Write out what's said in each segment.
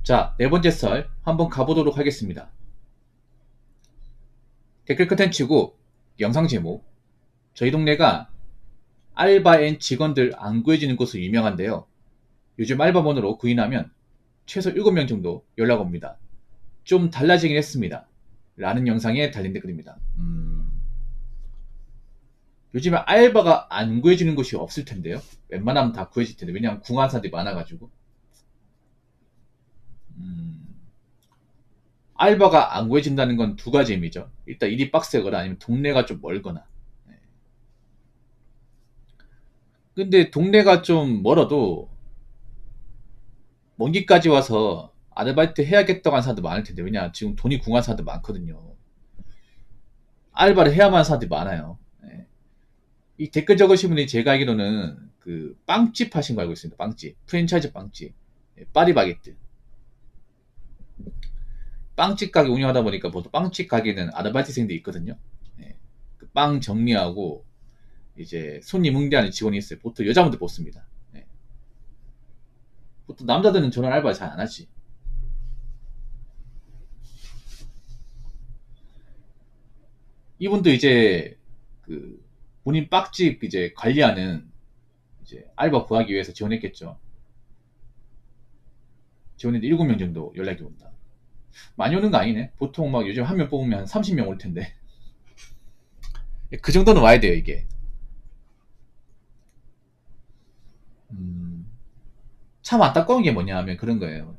자, 네 번째 썰 한번 가보도록 하겠습니다. 댓글 컨텐츠고 영상 제목, 저희 동네가 알바 앤 직원들 안 구해지는 곳으로 유명한데요. 요즘 알바번호로 구인하면 최소 7명 정도 연락 옵니다. 좀 달라지긴 했습니다. 라는 영상에 달린 댓글입니다. 요즘에 알바가 안 구해지는 곳이 없을 텐데요. 웬만하면 다 구해질 텐데. 왜냐하면 궁한 사람들이 많아가지고. 알바가 안 구해진다는 건 두 가지 의미죠. 일단 일이 빡세거나 아니면 동네가 좀 멀거나. 근데 동네가 좀 멀어도 먼 길까지 와서 아르바이트 해야겠다고 하는 사람도 많을 텐데. 왜냐 지금 돈이 궁한 사람도 많거든요. 알바를 해야만 하는 사람들이 많아요. 예. 이 댓글 적으신 분이 제가 알기로는 그 빵집 하신 거 알고 있습니다. 빵집. 프랜차이즈 빵집. 예, 파리바게뜨. 빵집 가게 운영하다 보니까 보통 빵집 가게는 아르바이트생들이 있거든요. 예. 그 빵 정리하고 이제 손님 응대하는 직원이 있어요. 보통 여자분들 뽑습니다. 예. 보통 남자들은 저런 알바 잘 안 하지. 이분도 이제 그 본인 빵집 이제 관리하는 이제 알바 구하기 위해서 지원했겠죠. 지원했는데 7명 정도 연락이 온다. 많이 오는 거 아니네. 보통 막 요즘 한 명 뽑으면 한 30명 올 텐데. 그 정도는 와야 돼요, 이게. 참 안타까운 게 뭐냐 하면 그런 거예요.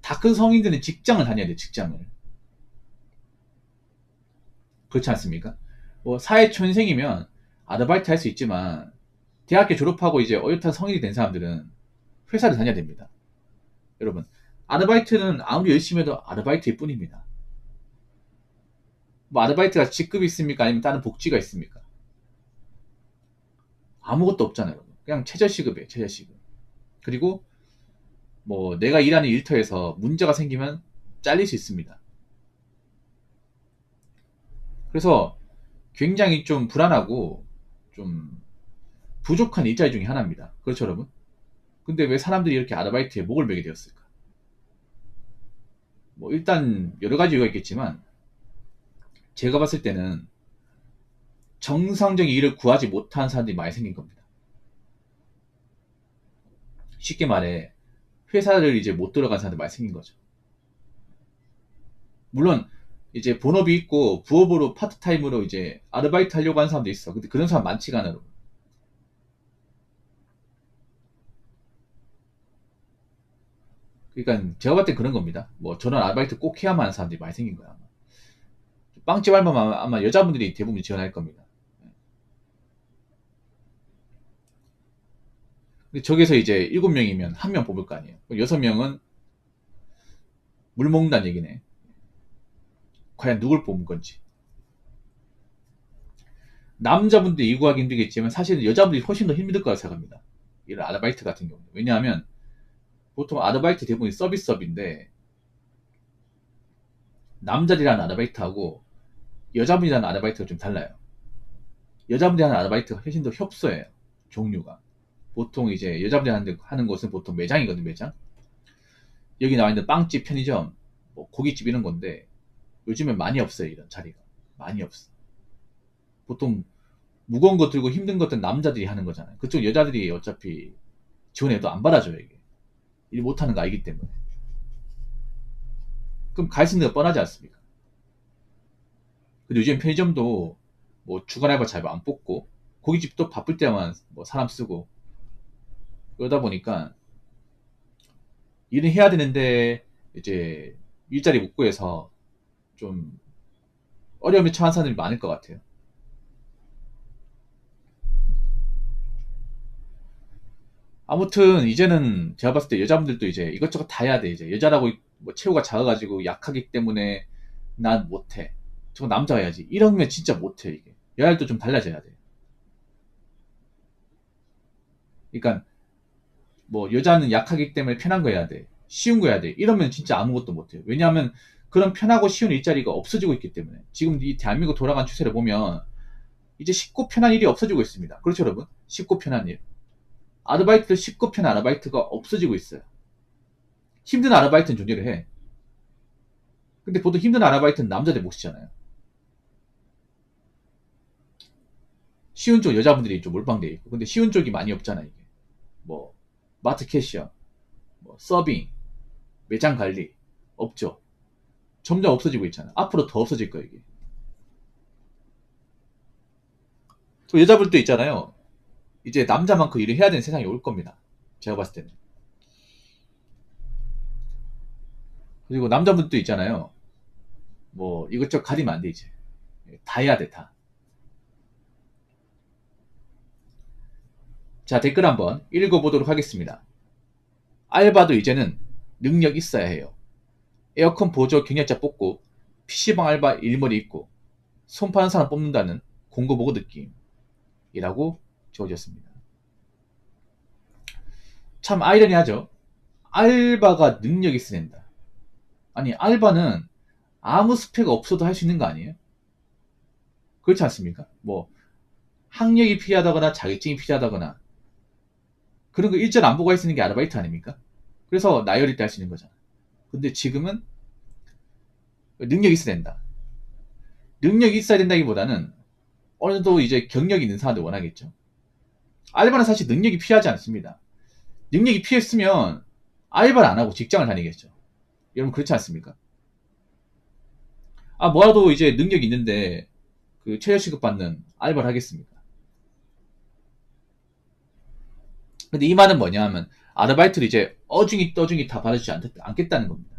다 큰 성인들은 직장을 다녀야 돼, 직장을. 그렇지 않습니까? 뭐 사회초년생이면 아르바이트 할 수 있지만 대학교 졸업하고 이제 어엿한 성인이 된 사람들은 회사를 다녀야 됩니다. 여러분, 아르바이트는 아무리 열심히 해도 아르바이트일 뿐입니다. 뭐 아르바이트가 직급이 있습니까? 아니면 다른 복지가 있습니까? 아무것도 없잖아요. 여러분. 그냥 최저시급이에요, 최저시급. 그리고 뭐 내가 일하는 일터에서 문제가 생기면 잘릴 수 있습니다. 그래서 굉장히 좀 불안하고 좀 부족한 일자리 중에 하나입니다. 그렇죠, 여러분? 근데 왜 사람들이 이렇게 아르바이트에 목을 매게 되었을까? 뭐 일단 여러 가지 이유가 있겠지만 제가 봤을 때는 정상적인 일을 구하지 못한 사람들이 많이 생긴 겁니다. 쉽게 말해 회사를 이제 못 들어간 사람들이 많이 생긴 거죠. 물론 이제 본업이 있고 부업으로 파트타임으로 이제 아르바이트 하려고 하는 사람도 있어. 근데 그런 사람 많지가 않아. 그러니까 제가 봤을 때 그런 겁니다. 뭐 저런 아르바이트 꼭 해야만 하는 사람들이 많이 생긴 거야. 빵집 알바면 아마 여자분들이 대부분 지원할 겁니다. 근데 저기서 이제 7명이면 한 명 뽑을 거 아니에요. 6명은 물 먹는다는 얘기네. 과연 누굴 뽑은 건지. 남자분들이 이 구하기 힘들겠지만 사실은 여자분들이 훨씬 더 힘들 거라 생각합니다. 이런 아르바이트 같은 경우는. 왜냐하면 보통 아르바이트 대부분이 서비스업인데 남자들이 하는 아르바이트하고 여자분이 하는 아르바이트가 좀 달라요. 여자분들이 하는 아르바이트가 훨씬 더 협소해요. 종류가. 보통 이제 여자분들이 하는 곳은 보통 매장이거든요, 매장. 여기 나와 있는 빵집, 편의점, 뭐 고깃집 이런 건데 요즘엔 많이 없어요, 이런 자리가. 많이 없어. 보통 무거운 거 들고 힘든 것들은 남자들이 하는 거잖아요. 그쪽 여자들이 어차피 지원해도 안 받아줘요, 이게. 일 못하는 거 알기 때문에. 그럼 갈 수 있는 거 뻔하지 않습니까? 근데 요즘 편의점도 뭐 주간 알바 잘 안 뽑고 고깃집도 바쁠 때만 뭐 사람 쓰고 그러다 보니까 일은 해야 되는데 이제 일자리 못 구해서 좀 어려움에 처한 사람들이 많을 것 같아요. 아무튼 이제는 제가 봤을 때 여자분들도 이제 이것저것 다 해야 돼. 이제 여자라고 뭐 체구가 작아가지고 약하기 때문에 난 못해. 저거 남자가 해야지. 이러면 진짜 못해 이게. 여자들도 좀 달라져야 돼. 그러니까 뭐 여자는 약하기 때문에 편한 거 해야 돼. 쉬운 거 해야 돼. 이러면 진짜 아무것도 못해요. 왜냐하면 그런 편하고 쉬운 일자리가 없어지고 있기 때문에. 지금 이 대한민국 돌아간 추세를 보면 이제 쉽고 편한 일이 없어지고 있습니다. 그렇죠, 여러분? 쉽고 편한 일. 아르바이트도 쉽고 편한 아르바이트가 없어지고 있어요. 힘든 아르바이트는 존재를 해. 근데 보통 힘든 아르바이트는 남자들 못 쓰잖아요. 쉬운 쪽 여자분들이 좀 몰빵돼 있고. 근데 쉬운 쪽이 많이 없잖아, 이게. 뭐, 마트 캐시어, 뭐, 서빙, 매장 관리, 없죠. 점점 없어지고 있잖아. 앞으로 더 없어질 거야, 이게. 또 여자분들도 있잖아요. 이제 남자만큼 일을 해야 되는 세상이 올 겁니다. 제가 봤을 때는. 그리고 남자분들도 있잖아요. 뭐, 이것저것 가리면 안 돼, 이제. 다 해야 돼, 다. 자, 댓글 한번 읽어보도록 하겠습니다. 알바도 이제는 능력 있어야 해요. 에어컨 보조 경력자 뽑고 PC방 알바 일머리 있고 손 파는 사람 뽑는다는 공고 보고 느낌이라고 적어졌습니다. 참 아이러니하죠. 알바가 능력 있어야 된다. 아니, 알바는 아무 스펙 없어도 할 수 있는 거 아니에요? 그렇지 않습니까? 뭐 학력이 필요하다거나 자격증이 필요하다거나 그런 거 일절 안 보고 할 수 있는 게 아르바이트 아닙니까? 그래서 나이 어릴 때 할 수 있는 거잖아. 근데 지금은 능력이 있어야 된다. 능력이 있어야 된다기보다는 어느 정도 이제 경력이 있는 사람들 원하겠죠. 알바는 사실 능력이 필요하지 않습니다. 능력이 필요했으면 알바를 안 하고 직장을 다니겠죠. 여러분 그렇지 않습니까? 아, 뭐라도 이제 능력이 있는데 그 최저시급 받는 알바를 하겠습니까? 근데 이 말은 뭐냐 하면 아르바이트를 이제 어중이 떠중이 다 받아주지 않겠다는 겁니다.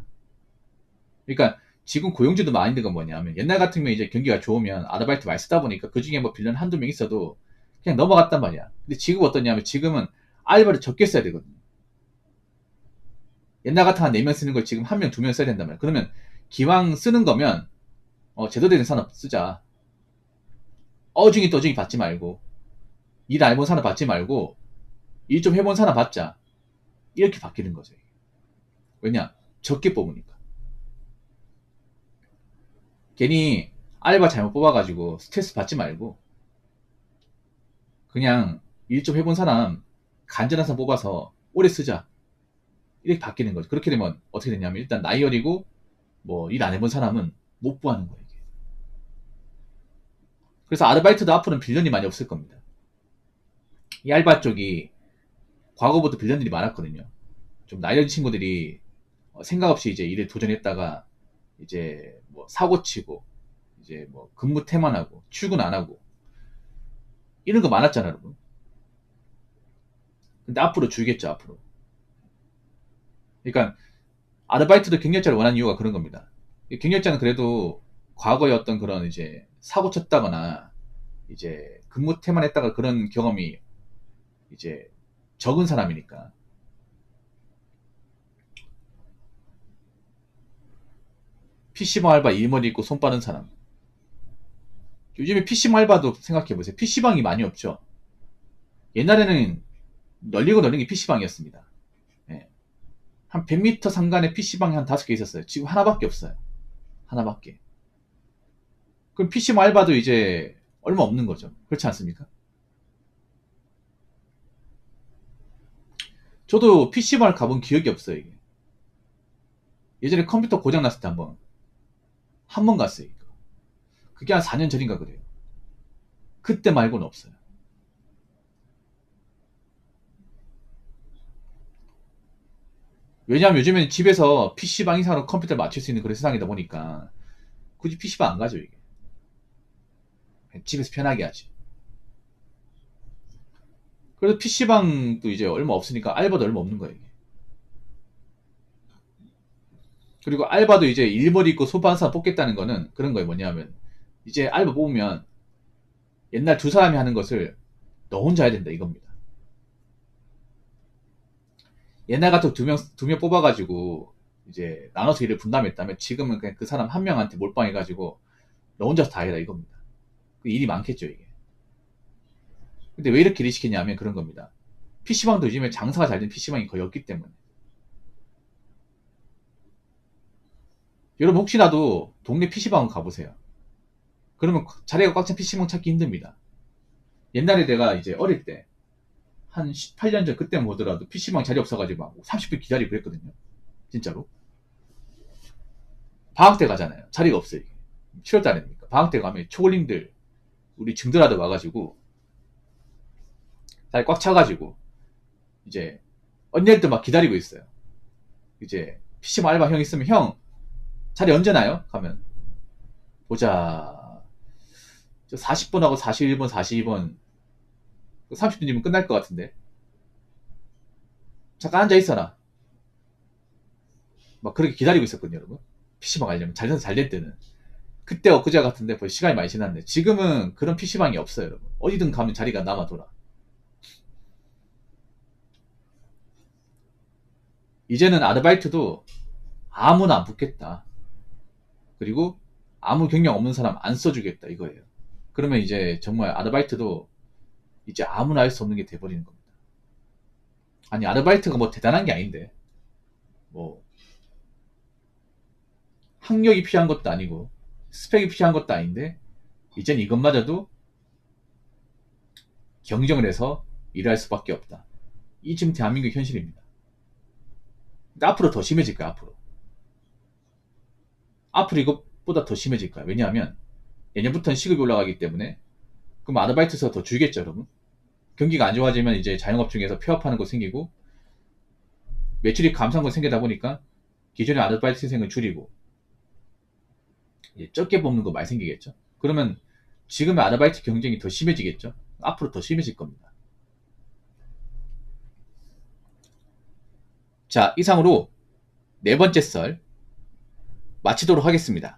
그러니까 지금 고용주도 많이 든건 뭐냐면 옛날 같으면 이제 경기가 좋으면 아르바이트 많이 쓰다 보니까 그 중에 뭐 빌런 한두 명 있어도 그냥 넘어갔단 말이야. 근데 지금 어떠냐면 지금은 알바를 적게 써야 되거든요. 옛날 같아 한 4명 쓰는 걸 지금 1명, 2명 써야 된단 말이야. 그러면 기왕 쓰는 거면 제대로 된 산업 쓰자. 어중이 떠중이 받지 말고 일 안 해본 산업 받지 말고 일 좀 해본 산업 받자. 이렇게 바뀌는 거죠. 왜냐? 적게 뽑으니까. 괜히 알바 잘못 뽑아가지고 스트레스 받지 말고 그냥 일 좀 해본 사람 간절한 사람 뽑아서 오래 쓰자. 이렇게 바뀌는 거죠. 그렇게 되면 어떻게 되냐면 일단 나이 어리고 뭐 일 안 해본 사람은 못 구하는 거예요. 이게. 그래서 아르바이트도 앞으로는 빌런이 많이 없을 겁니다. 이 알바 쪽이 과거부터 빌런들이 많았거든요. 좀 나이 어린 친구들이 생각 없이 이제 일에 도전했다가 이제 뭐 사고 치고 이제 뭐 근무 태만하고 출근 안 하고 이런 거 많았잖아요, 여러분. 근데 앞으로 줄겠죠, 앞으로. 그러니까 아르바이트도 경력자를 원하는 이유가 그런 겁니다. 경력자는 그래도 과거에 어떤 그런 이제 사고 쳤다거나 이제 근무 태만했다가 그런 경험이 이제 적은 사람이니까. PC방 알바 일머리 있고 손 빠른 사람. 요즘에 PC방 알바도 생각해보세요. PC방이 많이 없죠. 옛날에는 널리고 널린 게 PC방이었습니다. 예. 한 100m 상간에 PC방이 한 5개 있었어요. 지금 하나밖에 없어요. 하나밖에. 그럼 PC방 알바도 이제 얼마 없는 거죠. 그렇지 않습니까? 저도 PC방을 가본 기억이 없어요, 이게. 예전에 컴퓨터 고장 났을 때 한 번 갔어요, 이거. 그게 한 4년 전인가 그래요. 그때 말고는 없어요. 왜냐하면 요즘에는 집에서 PC방 이상으로 컴퓨터를 맞출 수 있는 그런 세상이다 보니까 굳이 PC방 안 가죠, 이게. 집에서 편하게 하지. 그래서 PC방도 이제 얼마 없으니까 알바도 얼마 없는 거예요, 이게. 그리고 알바도 이제 일머리 있고 소파한 사람 뽑겠다는 거는 그런 거예요. 뭐냐면 이제 알바 뽑으면 옛날 두 사람이 하는 것을 너 혼자 해야 된다 이겁니다. 옛날 같은 두 명 뽑아가지고 이제 나눠서 일을 분담했다면 지금은 그냥 그 사람 한 명한테 몰빵해가지고 너 혼자서 다 해라 이겁니다. 그 일이 많겠죠 이게. 근데 왜 이렇게 일을 시키냐면 그런 겁니다. PC방도 요즘에 장사가 잘 된 PC방이 거의 없기 때문에. 여러분 혹시라도 동네 PC방을 가보세요. 그러면 자리가 꽉 찬 PC방 찾기 힘듭니다. 옛날에 내가 이제 어릴 때 한 18년 전 그때 보더라도 PC방 자리 없어가지고 막 30분 기다리고 그랬거든요. 진짜로. 방학 때 가잖아요. 자리가 없어요. 7월 달입니까? 방학 때 가면 초골님들, 우리 증들하다 와가지고, 자리 꽉 차가지고, 이제, 언니들도 막 기다리고 있어요. 이제, PC방 알바 형 있으면 형, 자리 언제 나요? 가면, 보자. 40분하고 41분, 42분, 30분이면 끝날 것 같은데. 잠깐 앉아 있어라. 막 그렇게 기다리고 있었거든요, 여러분. PC방 가려면. 잘 될 때는. 그때 엊그제 같은데 벌써 시간이 많이 지났네. 지금은 그런 PC방이 없어요, 여러분. 어디든 가면 자리가 남아 돌아. 이제는 아르바이트도 아무나 안 붙겠다. 그리고 아무 경력 없는 사람 안 써주겠다, 이거예요. 그러면 이제 정말 아르바이트도 이제 아무나 할 수 없는 게 돼버리는 겁니다. 아니, 아르바이트가 뭐 대단한 게 아닌데, 뭐, 학력이 필요한 것도 아니고, 스펙이 필요한 것도 아닌데, 이젠 이것마저도 경쟁을 해서 일할 수밖에 없다. 이 지금 대한민국 현실입니다. 근데 앞으로 더 심해질 거야, 앞으로. 앞으로 이것보다 더 심해질 거야. 왜냐하면, 내년부터는 시급이 올라가기 때문에, 그럼 아르바이트에서 더 줄겠죠, 여러분. 경기가 안 좋아지면 이제 자영업 중에서 폐업하는 거 생기고, 매출이 감소한 거 생기다 보니까, 기존의 아르바이트생을 줄이고, 적게 뽑는 거 많이 생기겠죠. 그러면 지금의 아르바이트 경쟁이 더 심해지겠죠. 앞으로 더 심해질 겁니다. 자, 이상으로 네 번째 썰 마치도록 하겠습니다.